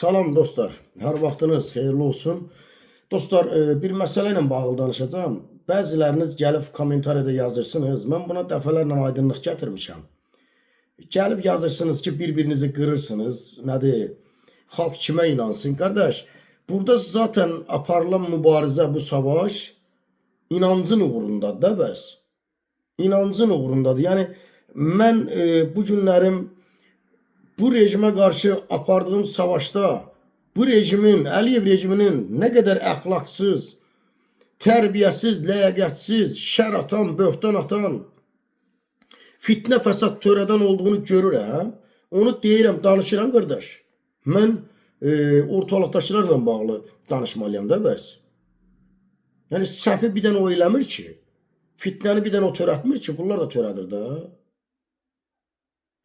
Salam dostlar, hər vaxtınız xeyirli olsun. Dostlar, bir məsələ ilə bağlı danışacağam. Bəziləriniz gəlib kommentariyada yazırsınız. Mən buna dəfələrlə aydınlıq gətirmişəm. Gəlib yazırsınız ki, bir-birinizi qırırsınız. Nədir? Xalq kimə inansın? Qardaş, burada zaten aparılan mübarizə, bu savaş inancın uğrundadır da bəs. İnancın uğrundadır. Yəni mən bu günlərim bu rejime karşı apardığım savaşta bu rejimin, Əliyev rejiminin ne kadar əxlaqsız, tərbiyəsiz, ləyaqətsiz, şər atan, böhtan atan, fitnə fəsad törədən olduğunu görürəm. Onu deyirəm, danışıram qardaş. Mən ortalıqdaşlarla bağlı danışmalıyam da bəs. Yəni səhvi bir dənə o eləmir ki, fitnəni bir dənə o törətmir ki, bunlar da törədir da.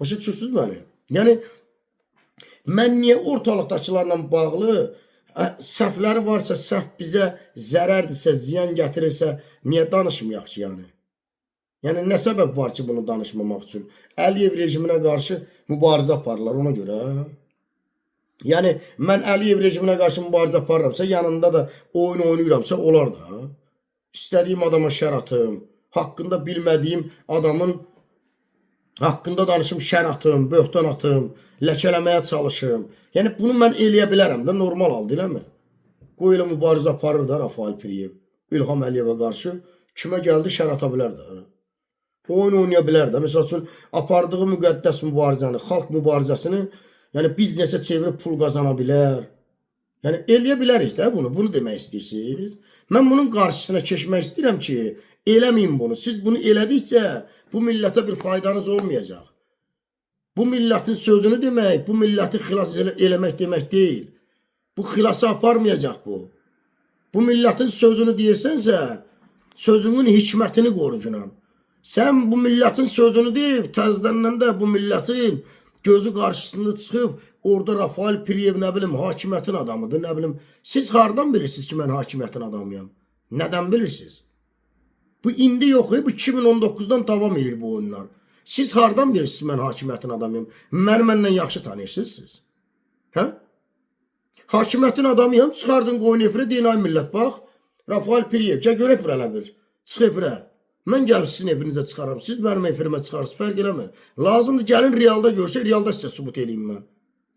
Başa düşürsünüz məni? Yəni mən niyə ortalıqdakılarla bağlı səhvləri varsa, səhv bizə zərərdirsə, ziyan gətirirsə, niyə danışmayaq ki, yəni? Yəni nə səbəb var ki, bunu danışmamaq üçün? Əliyev rejiminə qarşı mübarizə aparırlar ona görə. Yəni mən Əliyev rejiminə qarşı mübarizə aparıramsa, yanında da oyun oynayıramsa, olar da. İstədiyim adama şər atım, haqqında bilmədiyim adamın haqqında danışım, şər atım, böhtan atım, ləkələməyə çalışım. Yəni bunu mən eləyə bilərəm də, normal haldır, eləmi? Qoy elə mübarizə aparır da Rafael Piriyev, İlham Əliyevə qarşı kimə gəldi şər ata bilər də. Oyun oynaya bilər də. Məsəl üçün apardığı müqəddəs mübarizəni, xalq mübarizəsini, yəni biznesə çevirib pul qazana bilər. Yəni eləyə bilərik də bunu. Bunu demək istəyirsiniz. Mən bunun qarşısına keçmək istəyirəm ki, eləməyin bunu. Siz bunu elədikcə bu millətə bir faydanız olmayacaq. Bu milletin sözünü demək, bu milleti xilas eləmək demək deyil. Bu xilasa aparmayacaq bu. Bu milletin sözünü deyirsənsə, sözünün hikmətini qorucunan. Sən bu milletin sözünü deyib, təzdəndən də bu milletin gözü qarşısında çıxıb, orada Rafael Piriyev, nə bilim, hakimiyyətin adamıdır, nə bilim. Siz hardan bilirsiniz ki, mən hakimiyyətin adamıyam? Nədən bilirsiniz? Bu indi yox, bu 2019'dan davam edir bu oyunlar. Siz hardan bilirsiniz mən hakimiyyətin adamıyam? Məndən yaxşı tanıyırsınız siz. Hə? Hakimiyyətin adamıyam, çıxardın qoyun efirə, deyin ay millət, bax, Rafael Piriyev, gəl görək bir elə bir, çıx efirə. Mən gəlib sizin evinizə çıxaram, siz mənim efirimə çıxarsınız, fərq eləmir. Lazımdır, gəlin realda görsə, realda sizə sübut eləyim mən.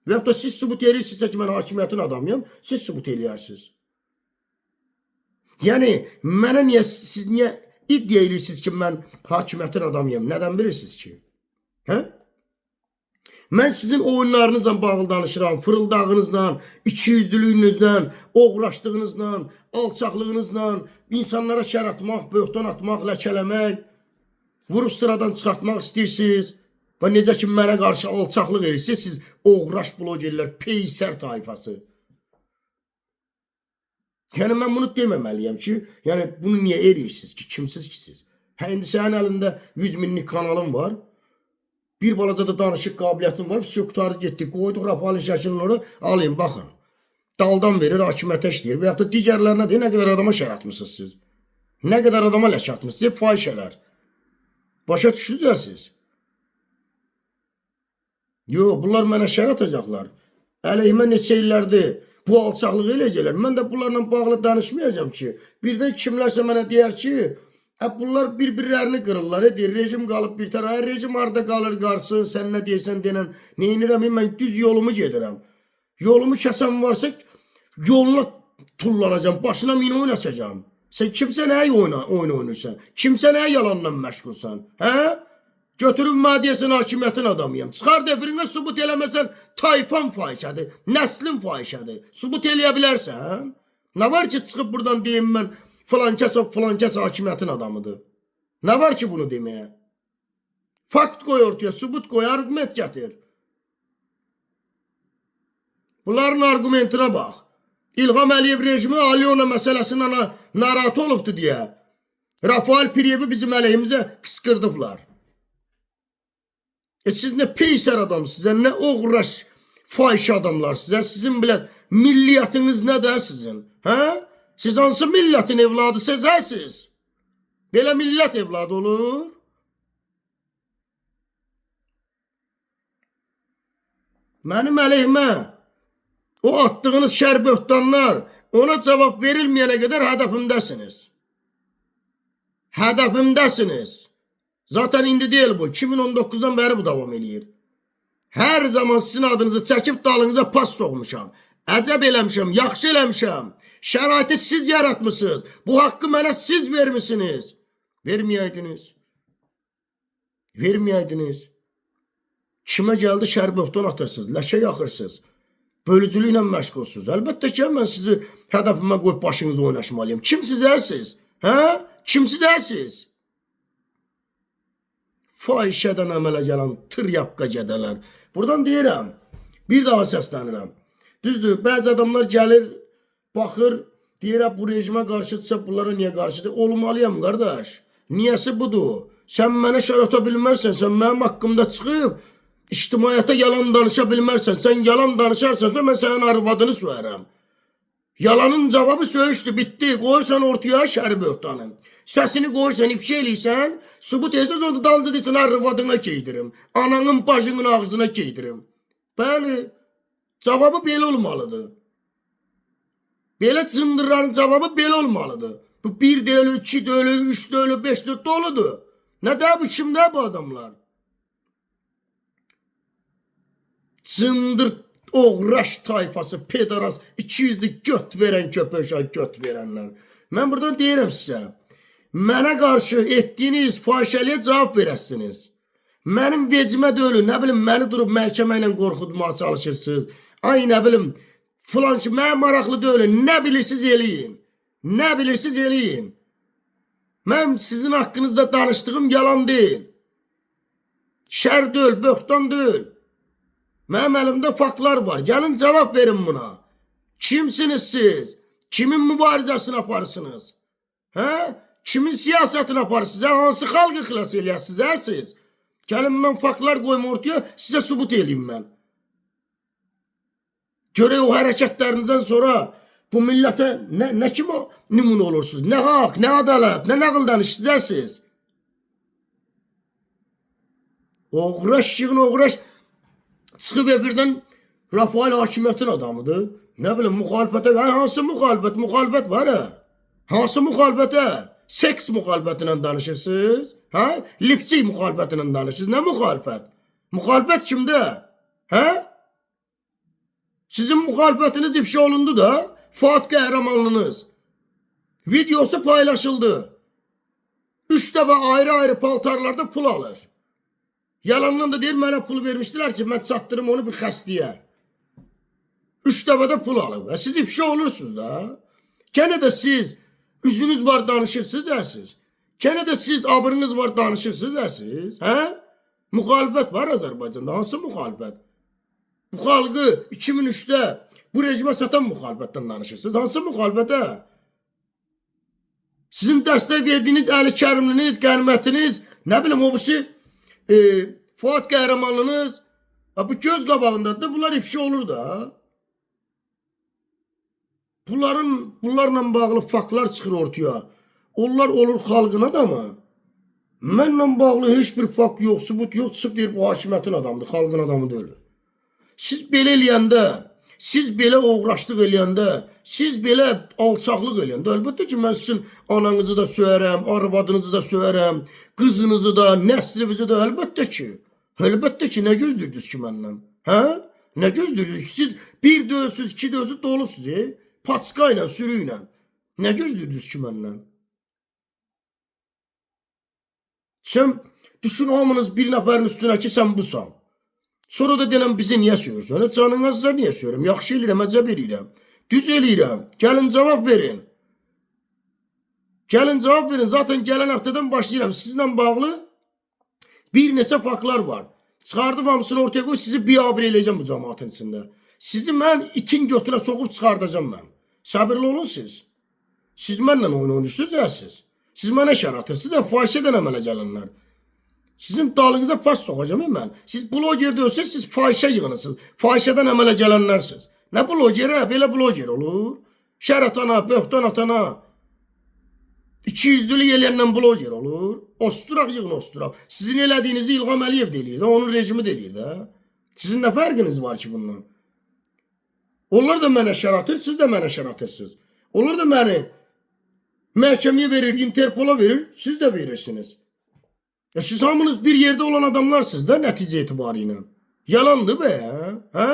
Və yaxud da siz sübut eləyirsinizsə ki, mən hakimiyyətin adamıyam, siz sübut eləyərsiniz. Yəni, mənə niyə, siz niyə iddia edirsiniz ki, mən hakimiyyətin adamıyam? Nədən bilirsiniz ki? Hə? Mən sizin oyunlarınızla bağlı danışıram, fırıldağınızla, ikiyüzlülüyünüzlə, oğraşdığınızla, alçaqlığınızla, insanlara şər atmaq, böhtan atmaq, ləkələmək, vurub sıradan çıxartmaq istəyirsiniz. Və necə ki, mənə qarşı alçaqlıq edirsiniz, siz oğraş blogerlər, peysər tayfası. Yəni, mən bunu deməməliyəm ki, yəni, bunu niyə edirsiniz ki, kimsiz ki siz? Hə, indi sənin əlində 100 minlik kanalın var, bir balaca da danışıq qabiliyyətin var, söktarı getdik, qoyduq Rafaelin şəklini oraya, alayım, baxın. Daldan verir, hakimiyyətə işləyir və yaxud da digərlərinə deyir, nə qədər adama şər atmışsınız siz? Nə qədər adama lək atmışsınız? Fahişələr. Başa düşürsünüz? Yox, bunlar mənə şər atacaqlar. Əleyhimə neçə illərdir bu alçaqlığı eləyəcəklər. Mən də bunlarla bağlı danışmayacağım ki, birdən kimlərsə mənə deyər ki, bunlar bir-birlərini qırırlar, deyir, rejim qalıb bir tərəf, rejim harada qalır, qarsın, sən nə deyirsən denən, neynirəm, mən düz yolumu gedirəm. Yolumu kəsən varsa, yoluna tullanacam, başına min oyun açacam. Sən kimsə nəyə oyun oynayırsan? Kimsə nəyə yalanla məşğulsan? Hə? Götürüb mənə deyəsən, hakimiyyətin adamıyam. Çıxar defirinə sübut eləməsən, tayfan fahişədir, nəslin fahişədir. Sübut eləyə bilərsən? Nə var ki, çıxıb buradan deyim mən, filankəs hakimiyyətin adamıdır. Nə var ki bunu deməyə? Fakt qoy ortaya, sübut qoy, argument gətir. Bunların argumentinə bax. İlham Əliyev rejimi Alyona məsələsindən narahat olubdu deyə. Rafael Piriyevi bizim əleyhimizə qısqırdıblar. Siz nə peysər adamsınız, nə oğraş fahişə adamlar sizə, sizin bilət milliyyətiniz nədir sizin? Hə? Siz hansı milletin evladı sizəsiz? Belə millət evladı olur? Mənim əleyhimə O attığınız şər böhtanlar ona cavab verilməyənə qədər hədəfimdəsiniz. Hədəfimdəsiniz. Zaten indi deyil bu. 2019'dan beri bu davam edir. Her zaman sizin adınızı çəkib dalınıza pas soğmuşam. Əcəb eləmişəm, yaxşı eləmişəm. Şəraiti siz yaratmışsınız. Bu haqqı mənə siz vermişsiniz. Verməyəydiniz. Verməyəydiniz. Kimə gəldi şər böhtan atırsınız, ləşə yaxırsınız. Bölücülüklə məşğulsünüz. Əlbəttə ki, mən sizi hədəfimə qoyub başınızı oynaşmalıyım. Kim siz əsiz? Hə? Kim siz əsiz? Fahişədən əmələ gələn tır-yapqa gədələr. Buradan deyirəm, bir daha səslənirəm. Düzdür, bəzi adamlar gəlir, baxır, deyirəm, bu rejimə qarşıdırsa, bunlara niyə qarşıdır? Olmalıyam, qardaş. Niyəsi budur. Sən mənə şərata bilmərsən, sən mənim haqqımda çıxıb, İctimaiyyətə yalan danışa bilmərsən, sən yalan danışarsansa mən sənin arvadını söyərəm. Yalanın cavabı söyüşdür, bitdi. Qoyursan ortaya şər böhtanı. Səsini qoyursan, ifşa eləysən, sübut etsən, sonra dalınca deyirsən, arvadına geydirim. Ananın başının ağzına geydirim. Bəli, cavabı belə olmalıdır. Belə cındırların cavabı belə olmalıdır. Bu 1 deyil, 2 deyil, 3 deyil, 5 deyil, doludur. Nə də bu, kimdə bu adamlar? Cındır oğraş tayfası, pedaras, 200'lü göt veren köpəşə, göt verənlər. Mən buradan deyirəm sizə, mənə qarşı etdiyiniz fahişəliyə cavab verəsiniz. Mənim vecimə deyil, nə bilim, məni durub məhkəmə ilə qorxutmaya çalışırsınız. Ay, nə bilim, filan ki, mənə maraqlı deyil, nə bilirsiniz eləyin. Nə bilirsiniz eləyin. Mən sizin haqqınızda danışdığım yalan deyil. Şər deyil, böhtan deyil. Mənim əlimdə faktlar var. Gəlin cavab verin buna. Kimsiniz siz? Kimin mübarizəsini aparırsınız? Hə? Kimin siyasətini aparırsınız? Hansı xalqı xilas eləyəsiniz? Hə siz? Gəlin mən faktlar qoyum ortaya, sizə sübut eləyim mən. Görək o hərəkətlərinizdən sonra bu millətə nə kimi nümunə olursunuz? Nə haqq, nə ədalət, nə nağıl danışırsınız? Oğraş yığın, oğraş. Çıxıb birdən Rafael hakimiyyətin adamıdır. Nə bilim, müxalifətə, hansı müxalifət? Müxalifət var ha? Hansı müxalifətə? Seks müxalifətindən danışırsınız? Hə? Lifçi müxalifətindən danışırsınız. Nə müxalifət? Müxalifət kimdə? Hə? Sizin müxalifətiniz ifşa olundu da, Fuad Qəhrəmanlınız. Videosu paylaşıldı. 3 dəfə ayrı-ayrı paltarlarda pul alır. Yalandan da deyir, mənə pul vermişdilər ki, mən çatdırım onu bir xəstəyə. 3 dəfədə pul alıb. Siz ifşa olursunuz da. Gənə də siz üzünüz var danışırsınız, siz. Gənə də siz abırınız var danışırsınız, siz. Hə? Müxalifət var Azərbaycanda. Hansı müxalifət? Bu xalqı 2003'də bu rejimə satan müxalifətdən danışırsınız. Hansı müxalifətə? Sizin dəstək verdiyiniz Əli Kərimliniz, qənimətiniz, nə bilim, o birisi Fuad Qəhrəmanlınız, bu göz qabağındadır da, bunlar ifşa olur da. Bunlarla bağlı faktlar çıxır ortaya. Onlar olur xalqın adamı. Mənlə bağlı heç bir fakt yox, sübut yox, çıxıb deyir, bu hakimiyyətin adamıdır, xalqın adamı deyil. Siz belə eləyəndə, siz belə oğraşlıq eləyəndə, siz belə alçaqlıq eləyəndə, əlbəttə ki, mən sizin ananızı da söyərəm, arvadınızı da söyərəm, qızınızı da, nəslinizi də, əlbəttə ki. Əlbəttə ki, nə gözləyirdiniz ki məndən? Hə? Nə gözləyirdiniz ki, siz 1 döyürsünüz, 2 döyürsünüz, dolusunuz, paçka ilə, sürü ilə. Nə gözləyirdiniz ki məndən? Sən düşün, hamınız bir nəfərin üstünə ki, sən busan. Sonra da denəm, bizi niyə söyürsən? Canınızda niyə söyürəm? Yaxşı eləyirəm, əcəb eləyirəm. Düz eləyirəm. Gəlin cavab verin. Gəlin cavab verin. Zaten gələn həftədən başlayıram. Sizinlə bağlı bir neçə faktlar var. Çıxardım hamısını ortaya qoy, sizi biabir eləyəcəm bu cəmaatın içində. Sizi mən itin götünə soğub çıxardacam mən. Səbirli olun siz. Siz mənlə oyun oynayırsınız ya siz. Siz mənə şər atırsınız, fahişədən əmələ gələnlər. Sizin dalınıza pas soxacam mən. Siz bloger deyilsiniz, siz fahişə yığınısınız. Fahişədən əmələ gələnlərsiniz. Nə blogeri? Belə bloger olur. Şər atana, böhtan atana. 200'lülük eləyəndən bloger olur. Osturaq yığın osturaq. Sizin elədiyinizi İlham Əliyev deyir də, onun rejimi deyir də. Sizin nə fərqiniz var ki bundan? Onlar da mənə şər atır, siz də mənə şər atırsınız. Onlar da məni məhkəməyə verir, Interpola verir, siz də verirsiniz. Siz hamınız bir yerdə olan adamlarsınız da nəticə etibarı ilə. Yalandır be, hə?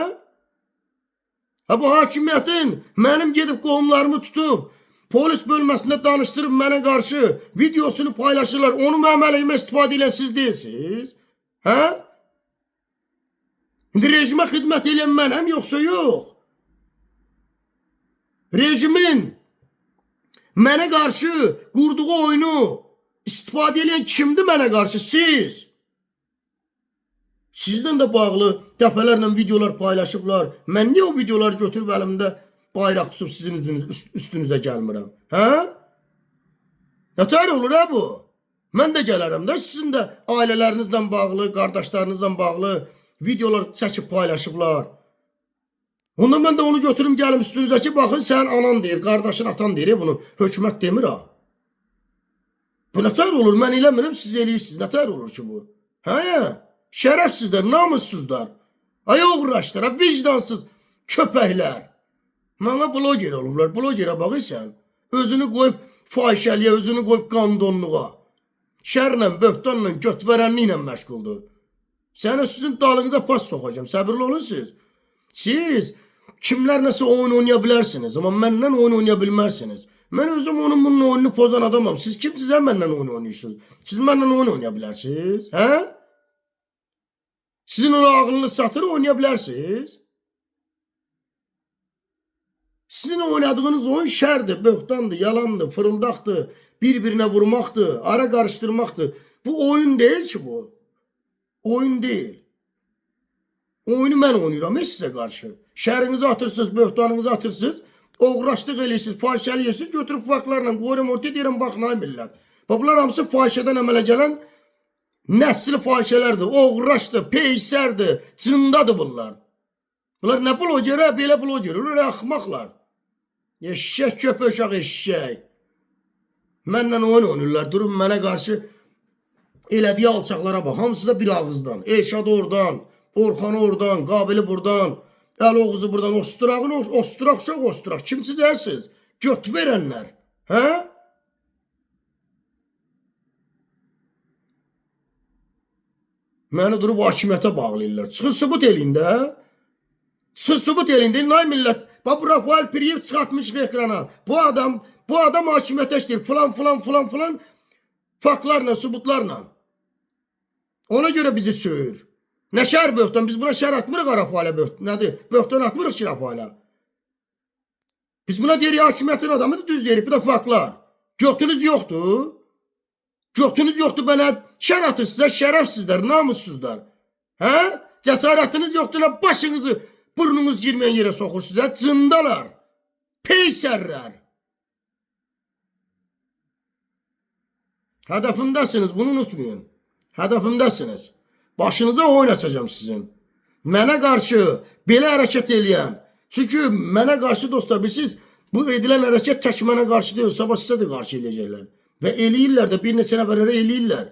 Ha bu hakimiyyətin mənim gedib qohumlarımı tutub, polis bölməsində danışdırıb mənə qarşı videosunu paylaşırlar. Onu mənim əleyhimə istifadə edən siz deyilsiniz. Hə? İndi rejimə xidmət edən mənəm, yoxsa yox? Rejimin mənə qarşı qurduğu oyunu istifadə edən kimdir mənə qarşı? Siz. Sizdən də bağlı dəfələrlə videolar paylaşıblar. Mən niyə o videoları götürüb əlimdə bayraq tutub sizin üstünüzə gəlmirəm? Hə? Nətər olur hə bu? Mən də gələrəm də sizin də ailələrinizlə bağlı, qardaşlarınızla bağlı videolar çəkib paylaşıblar. Onda mən də onu götürüm gəlim üstünüzə ki, baxın sən anan deyir, qardaşın atan deyir, bunu hökumət demir ha. Bu nətər olur? Mən eləmirəm, siz eləyirsiniz. Nətər olur ki bu? Hə? Şərəfsizlər, namussuzlar. Ay uğraşdılar, vicdansız köpəklər. Mənə bloger olurlar. Blogerə baxırsan, özünü qoyub fahişəliyə, özünü qoyub qandonluğa. Şərlə, böhtanla, götvərənliklə məşğuldur. Səni sizin dalınıza pas soxacam. Səbirli olun siz. Siz kimlər nəsə oyun oynaya bilərsiniz, amma məndən oyun oynaya bilmərsiniz. Mən özüm onun bunun oyununu pozan adamam. Siz kimsiniz hə məndən oyun oynayırsınız? Siz məndən oyun oynaya bilərsiniz, hə? Sizin o ağlını satır oynaya bilərsiniz. Sizin oynadığınız oyun şərdir, böhtandır, yalandır, fırıldaqdır, bir-birinə vurmaqdır, ara qarışdırmaqdır. Bu oyun deyil ki bu. Oyun deyil. Oyunu mən oynayıram sizə qarşı. Şərinizi atırsınız, böhtanınızı atırsınız, oğraşlıq eləyirsiniz, fahişəli yersiniz, götürüb faktlarla qoyuram ortaya deyirəm, baxın ay millət. Bunlar hamısı fahişədən əmələ gələn nəsli fahişələrdir, oğraşdır, peysərdir, cındadır bunlar. Bunlar nə blogerə, belə bloger olur, axmaqlar. Eşşək, köpək uşaq eşşək. Mənlə oyun oynayırlar, durun mənə qarşı elədiyi alçaqlara bax, hamısı da bir ağızdan. Eşad oradan, Orxan oradan, Qabili buradan, Əloğuzu buradan, osturaq uşaq osturaq. Kimsiz əsiz? Göt verənlər. Hə? Məni durub hakimiyyətə bağlayırlar. Çıxın sübut eləyin də. Çıxın sübut eləyin də. Nay millət, bax bu Rafael Piriyev çıxartmış ekrana. Bu adam hakimiyyətə işləyir. Filan. Faktlarla, sübutlarla. Ona görə bizi söyür. Nə şər böhtan? Biz buna şər atmırıq Rafaelə böhtan. Nədir? Böhtan atmırıq ki Rafaelə. Biz buna deyirik hakimiyyətin adamıdır, düz deyirik. Bir də faktlar. Göhtünüz yoxdur. Göhtünüz yoxdur, mənə şər atır sizə, şərəfsizlər, namussuzlar. Hə? Cəsarətiniz yoxdur, başınızı, burnunuz girməyən yerə soxur sizə. Cındalar. Peysərlər. Hədəfimdəsiniz, bunu unutmayın. Hədəfimdəsiniz. Başınıza oyun açacağım sizin. Mənə qarşı belə hərəkət eləyən. Çünki mənə qarşı dostlar, bilirsiniz, bu edilən hərəkət tək mənə qarşı deyil, sabah sizə də qarşı eləyəcəklər. Və eləyirlər də, bir neçə nəfərlərə eləyirlər.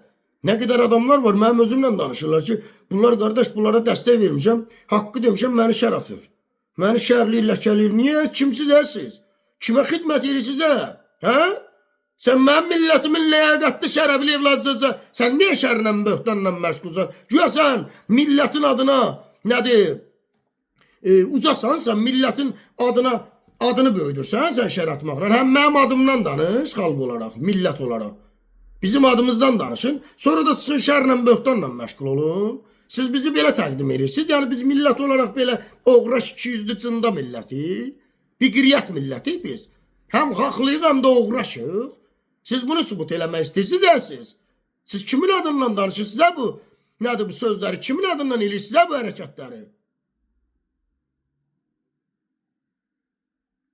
Nə qədər adamlar var, mənim özümlə danışırlar ki, bunlar qardaş, bunlara dəstək vermişəm, haqqı demişəm, məni şər atır. Məni şərliyir, ləkəliyir. Niyə? Kimsiz əsiz? Kimə xidmət edirsiniz hə? Hə? Sən mənim millətimin ləyaqətli şərəfli evladısansa, sən niyə şərlə, böhtanla məşğulsan? Güya sən millətin adına, nədir, uzasansan, millətin adını böyüdürsən, sən şər atmaqla. Həm mənim adımdan danış, xalq olaraq, millət olaraq. Bizim adımızdan danışın, sonra da çıxın şərlə, böhtanla məşğul olun. Siz bizi belə təqdim edirsiniz, yəni biz millət olaraq belə oğraş 200'lü cında milləti, bir qiriyyət milləti biz. Həm haqlıyıq, həm də oğraşıq. Siz bunu sübut eləmək istəyirsiniz hə siz? Siz kimin adından danışırsınız hə bu? Nədir bu sözləri? Kimin adından eləyirsiniz hə bu hərəkətləri?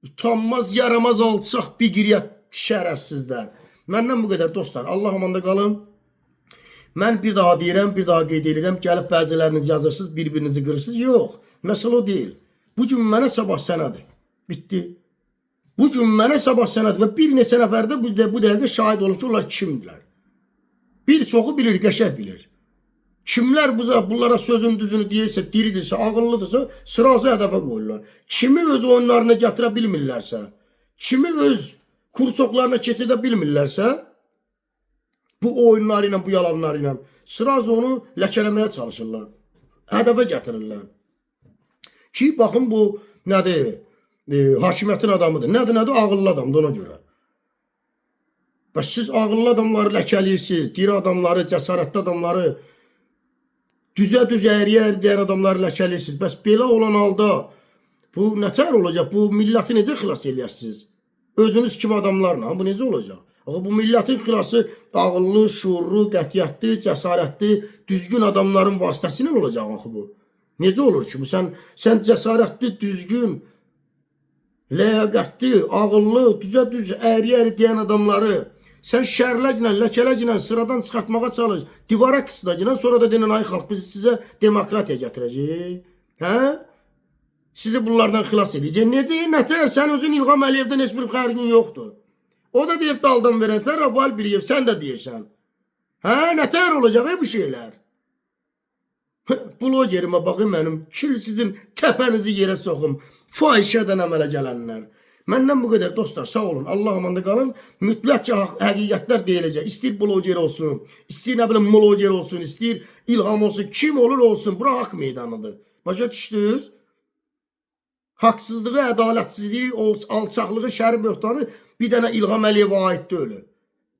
Utanmaz, yaramaz, alçaq, bir qiriyyət şərəfsizlər. Məndən bu qədər dostlar. Allah amanda qalın. Mən bir daha deyirəm, bir daha qeyd edirəm. Gəlib bəziləriniz yazırsınız, bir-birinizi qırırsınız. Yox, məsələ o deyil. Bu gün mənə, sabah sənədir. Bitdi. Bu gün mənə, sabah sənədir və bir neçə nəfər də bu dəqiqə şahid olub ki, onlar kimdirlər. Bir çoxu bilir, qəşəng bilir. Kimlər bunlara sözün düzünü deyirsə, diridirsə, ağıllıdırsa, sırası hədəfə qoyurlar. Kimi öz oyunlarına gətirə bilmirlərsə, kimi öz kursoklarına keçidə bilmirlərsə, bu oyunları ilə, bu yalanları ilə sırası onu ləkələməyə çalışırlar. Hədəfə gətirirlər. Ki, baxın bu nədir? Hakimiyyətin adamıdır. Nədir? Ağıllı adamdır ona görə. Bəs siz ağıllı adamları ləkəliyirsiniz, diri adamları, cəsarətli adamları, düzə-düz əriyə deyən adamları ləkəliyirsiniz. Bəs belə olan halda bu nətər olacaq? Bu milləti necə xilas eləyəsiniz? Özünüz kimi adamlarla bu necə olacaq? Axı bu millətin xilası ağıllı, şuurlu, qətiyyətli, cəsarətli, düzgün adamların vasitəsilə olacaq axı bu. Necə olur ki? Bu sən cəsarətli, düzgün, ləyaqətli, ağıllı, düzə-düz əriyə deyən adamları sən şərləclə, ləkələclə sıradan çıxartmağa çalış, divara qısdacına, sonra da denən ay xalq biz sizə demokratiya gətirəcək. Hə? Sizi bunlardan xilas edəcək. Necə, nətər? Sən özün İlham Əliyevdən heç bir xərqin yoxdur. O da deyir daldan verənsən, Raval Biriyev, sən də deyirsən. Hə? Nətər olacaq bu şeylər? Blogerimə baxın mənim, kül sizin təpənizi yerə soxum, fahişədən əmələ gələnlər. Məndən bu qədər dostlar, sağ olun, Allah amanda qalın. Mütləq ki, həqiqətlər deyiləcək. İstir bloger olsun, istir nə bilim bloger olsun, istir İlham olsun, kim olur olsun. Bura haqq meydanıdır. Başa düşdünüz? Haqsızlığı, ədalətsizliyi, alçaqlığı, şəri böhtanı bir dənə İlham Əliyevə aid deyil.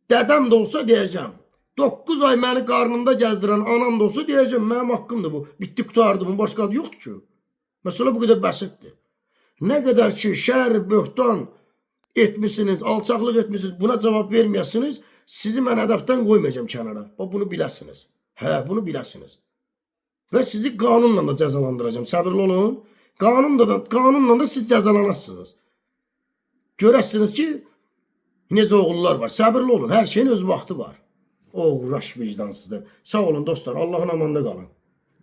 Dədəm də olsa deyəcəm. 9 ay məni qarnında gəzdirən anam da olsa deyəcəm, mənim haqqımdır bu. Bitdi, qutardı, bunun başqa adı yoxdur ki. Məsələ bu qədər bəsitdir. Nə qədər ki, şər, böhtan etmişsiniz, alçaqlıq etmişsiniz, buna cavab verməyəsiniz, sizi mən hədəfdən qoymayacağım kənara. Bunu biləsiniz. Hə, bunu biləsiniz. Və sizi qanunla da cəzalandıracağım. Səbirli olun. Qanunla da siz cəzalanasınız. Görəsiniz ki, necə oğullar var. Səbirli olun. Hər şeyin öz vaxtı var. O uğraş vicdansızdır. Sağ olun dostlar. Allahın amanda qalın.